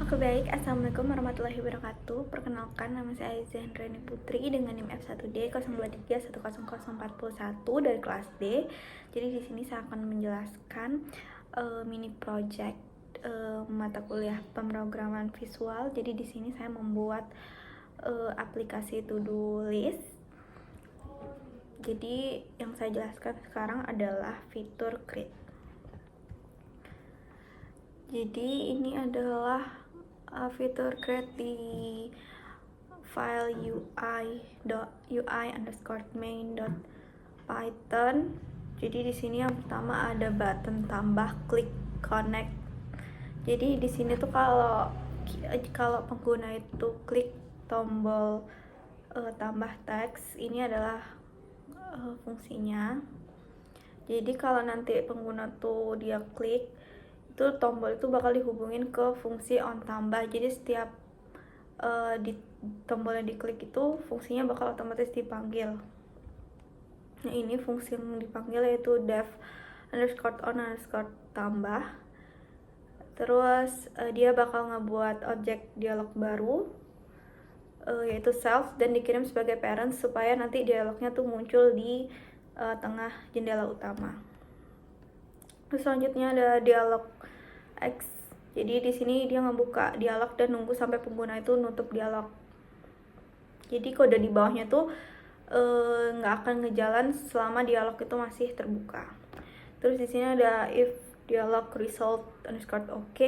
Oke baik, Assalamualaikum warahmatullahi wabarakatuh. Perkenalkan, nama saya Aiza Hendrani Putri dengan NIM F1D 0231041 dari kelas D. Jadi di sini saya akan menjelaskan mini project mata kuliah pemrograman visual. Jadi di sini saya membuat aplikasi to-do list. Jadi yang saya jelaskan sekarang adalah fitur create. Jadi ini adalah fitur create di file ui_main.python. Jadi di sini yang pertama ada button tambah klik connect. Jadi di sini tuh kalau pengguna itu klik tombol tambah teks, ini adalah fungsinya. Jadi kalau nanti pengguna tuh dia klik, itu tombol itu bakal dihubungin ke fungsi on tambah. Jadi setiap di tombol yang diklik itu fungsinya bakal otomatis dipanggil. Nah ini fungsi yang dipanggil yaitu dev_on_tambah. Terus dia bakal ngebuat objek dialog baru yaitu self dan dikirim sebagai parent supaya nanti dialognya tuh muncul di tengah jendela utama. Terus selanjutnya ada dialog X. Jadi di sini dia ngebuka dialog dan nunggu sampai pengguna itu nutup dialog. Jadi kode di bawahnya tuh nggak akan ngejalan selama dialog itu masih terbuka. Terus di sini ada if dialog result_OK,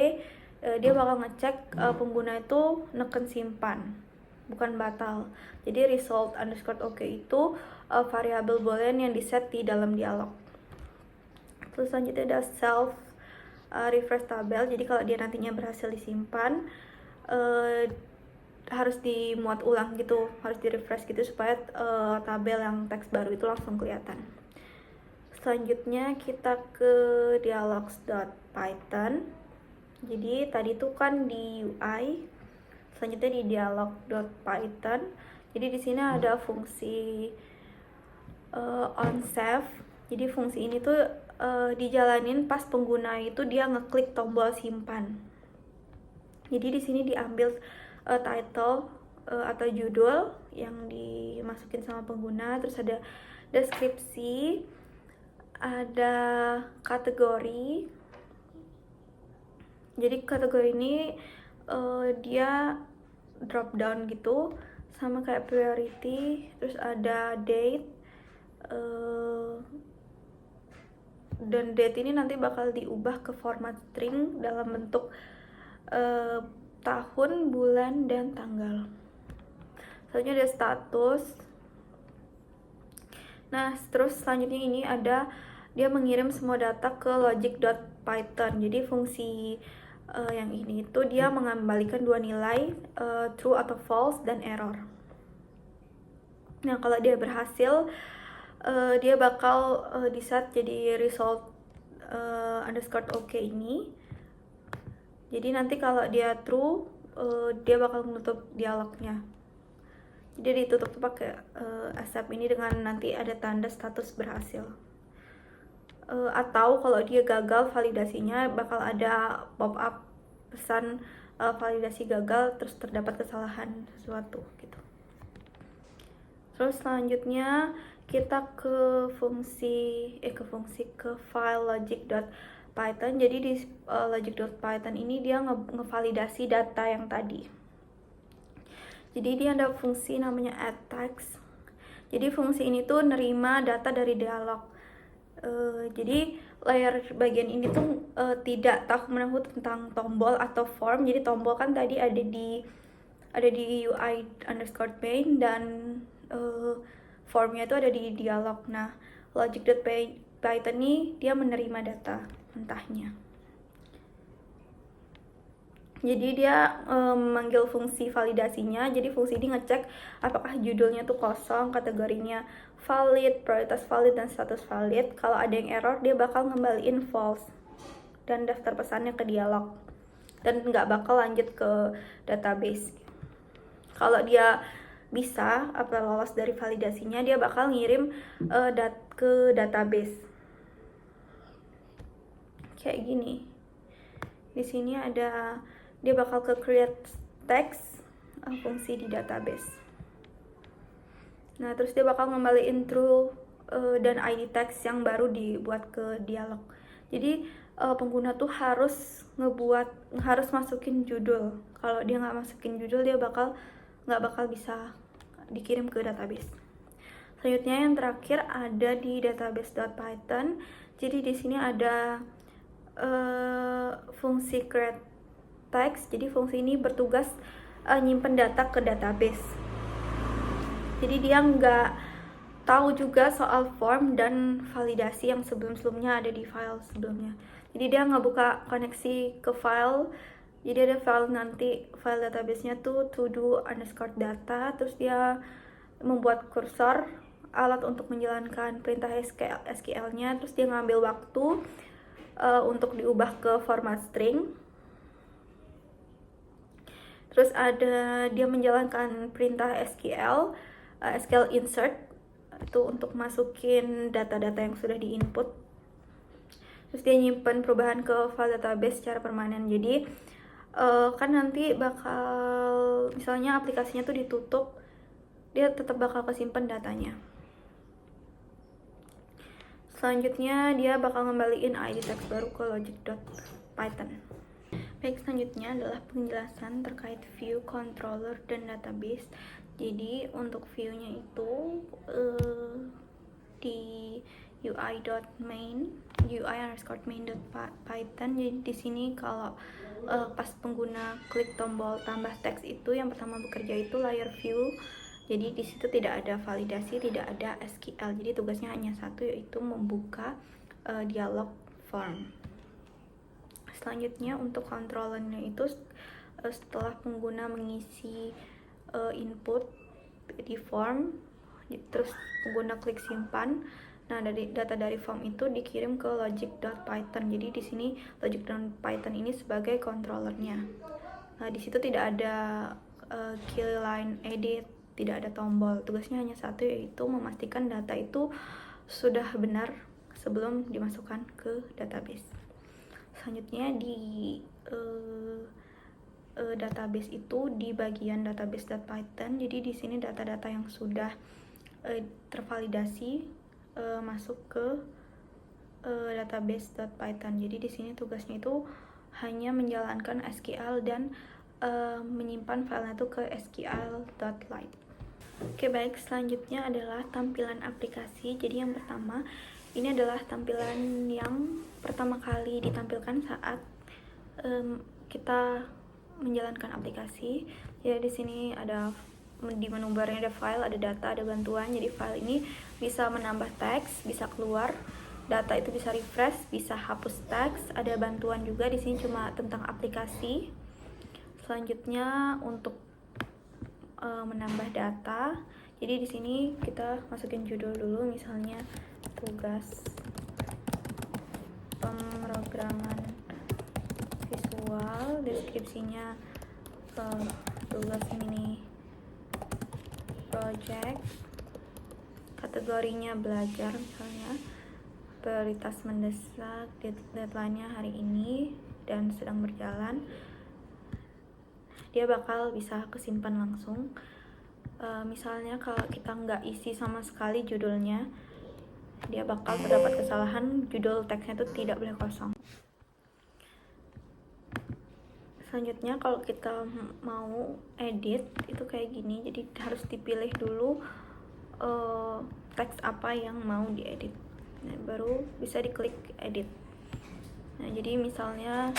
dia bakal ngecek pengguna itu neken simpan, bukan batal. Jadi result_OK itu variabel boolean yang diset di dalam dialog. Terus selanjutnya ada self refresh tabel. Jadi kalau dia nantinya berhasil disimpan, harus dimuat ulang gitu, harus di refresh gitu supaya tabel yang teks baru itu langsung kelihatan. Selanjutnya kita ke dialogs.python. Jadi tadi tuh kan di UI, selanjutnya di dialog.python. Jadi di sini ada fungsi onSave. Jadi fungsi ini tuh dijalanin pas pengguna itu dia ngeklik tombol simpan. Jadi di sini diambil title atau judul yang dimasukin sama pengguna, terus ada deskripsi, ada kategori. Jadi kategori ini dia drop down gitu, sama kayak priority. Terus ada date, dan date ini nanti bakal diubah ke format string dalam bentuk tahun, bulan, dan tanggal. Selanjutnya ada status. Nah terus selanjutnya ini ada dia mengirim semua data ke logic.python. Jadi fungsi yang ini itu dia mengembalikan dua nilai, true atau false, dan error. Nah kalau dia berhasil, dia bakal diset jadi result_OK ini. Jadi nanti kalau dia true, dia bakal menutup dialognya. Jadi ditutup tuh pakai accept ini dengan nanti ada tanda status berhasil. Atau kalau dia gagal validasinya, bakal ada pop up pesan validasi gagal, terus terdapat kesalahan sesuatu gitu. Terus selanjutnya kita ke file logic.python. Jadi di logic.python ini dia ngevalidasi data yang tadi. Jadi dia ada fungsi namanya add text. Jadi fungsi ini tuh nerima data dari dialog. Jadi layer bagian ini tuh tidak tahu menahu tentang tombol atau form. Jadi tombol kan tadi ada di UI_main dan formnya itu ada di dialog. Nah logic.python ini dia menerima data mentahnya. Jadi dia memanggil fungsi validasinya. Jadi fungsi ini ngecek apakah judulnya tuh kosong, kategorinya valid, prioritas valid, dan status valid. Kalau ada yang error, dia bakal ngembaliin false dan daftar pesannya ke dialog, dan nggak bakal lanjut ke database. Kalau dia bisa apa lolos dari validasinya, dia bakal ngirim ke database kayak gini. Di sini ada dia bakal ke create text, fungsi di database. Nah, terus dia bakal ngembaliin true dan ID text yang baru dibuat ke dialog. Jadi pengguna tuh harus masukin judul. Kalau dia nggak masukin judul, dia nggak bakal bisa dikirim ke database. Selanjutnya yang terakhir ada di database.python. Jadi di sini ada fungsi create text. Jadi fungsi ini bertugas nyimpen data ke database. Jadi dia nggak tahu juga soal form dan validasi yang sebelum-sebelumnya ada di file sebelumnya. Jadi dia nggak buka koneksi ke file. Jadi ada file nanti, file database-nya tuh todo_data, terus dia membuat kursor alat untuk menjalankan perintah SQL-nya, terus dia ngambil waktu untuk diubah ke format string. Terus ada dia menjalankan perintah SQL insert, itu untuk masukin data-data yang sudah diinput. Terus dia nyimpen perubahan ke file database secara permanen. Jadi kan nanti bakal, misalnya aplikasinya tuh ditutup, dia tetap bakal kesimpan datanya. Selanjutnya dia bakal ngembaliin ID text baru ke logic.python. Baik, selanjutnya adalah penjelasan terkait view, controller, dan database. Jadi untuk view-nya itu di UI_main.python. Jadi di sini kalau pas pengguna klik tombol tambah teks itu, yang pertama bekerja itu layer view. Jadi di situ tidak ada validasi, tidak ada SQL. Jadi tugasnya hanya satu, yaitu membuka dialog form. Selanjutnya untuk controllernya itu setelah pengguna mengisi input di form, terus pengguna klik simpan. Nah, dari data dari form itu dikirim ke logic.python. Jadi di sini logic.python ini sebagai controllernya. Nah, di situ tidak ada kill line edit, tidak ada tombol. Tugasnya hanya satu, yaitu memastikan data itu sudah benar sebelum dimasukkan ke database. Selanjutnya di database itu di bagian database.python. Jadi di sini data-data yang sudah tervalidasi masuk ke database.python. Jadi di sini tugasnya itu hanya menjalankan SQL dan menyimpan filenya itu ke sql.lite. Oke, baik, selanjutnya adalah tampilan aplikasi. Jadi yang pertama, ini adalah tampilan yang pertama kali ditampilkan saat kita menjalankan aplikasi. Ya, di sini ada di menu barnya ada file, ada data, ada bantuan. Jadi file ini bisa menambah teks, bisa keluar, data itu bisa refresh, bisa hapus teks, ada bantuan juga di sini cuma tentang aplikasi. Selanjutnya untuk menambah data. Jadi di sini kita masukin judul dulu, misalnya tugas pemrograman visual, deskripsinya tugas mini project, kategorinya belajar, misalnya prioritas mendesak, deadline-nya hari ini dan sedang berjalan. Dia bakal bisa kesimpan langsung. Misalnya kalau kita nggak isi sama sekali judulnya, dia bakal terdapat kesalahan, judul teksnya itu tidak boleh kosong. Selanjutnya kalau kita mau edit itu kayak gini. Jadi harus dipilih dulu teks apa yang mau diedit. Nah, baru bisa diklik edit. Nah, jadi misalnya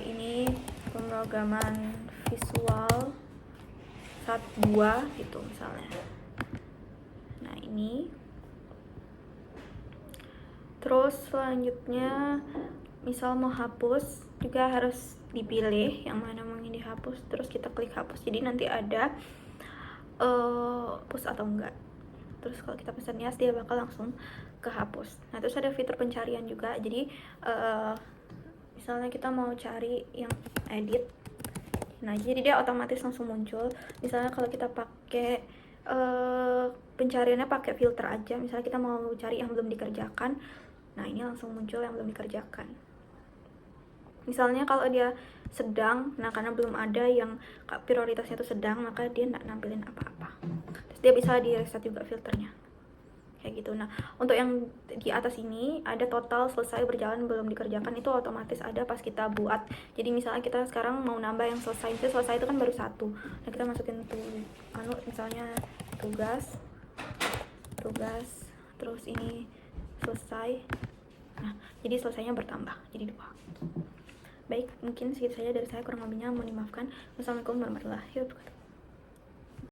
ini pemrograman visual 1-2 gitu misalnya. Nah, ini terus selanjutnya misal mau hapus juga harus dipilih yang mana mau dihapus, terus kita klik hapus. Jadi nanti ada hapus atau enggak. Terus kalau kita pesan yes, dia bakal langsung kehapus. Nah, terus ada fitur pencarian juga. Jadi misalnya kita mau cari yang edit, nah jadi dia otomatis langsung muncul. Misalnya kalau kita pakai pencariannya pakai filter aja, misalnya kita mau cari yang belum dikerjakan, nah ini langsung muncul yang belum dikerjakan. Misalnya kalau dia sedang. Nah karena belum ada yang prioritasnya itu sedang, maka dia nggak nampilin apa-apa. Terus dia bisa di reset juga filternya kayak gitu. Nah untuk yang di atas ini ada total selesai berjalan belum dikerjakan, itu otomatis ada pas kita buat. Jadi misalnya kita sekarang mau nambah yang selesai itu kan baru satu. Nah kita masukin tuh misalnya tugas terus ini selesai. Nah jadi selesainya bertambah jadi 2. Baik, mungkin segitu saja dari saya, kurang lebihnya mohon dimaafkan. Wassalamualaikum warahmatullahi wabarakatuh.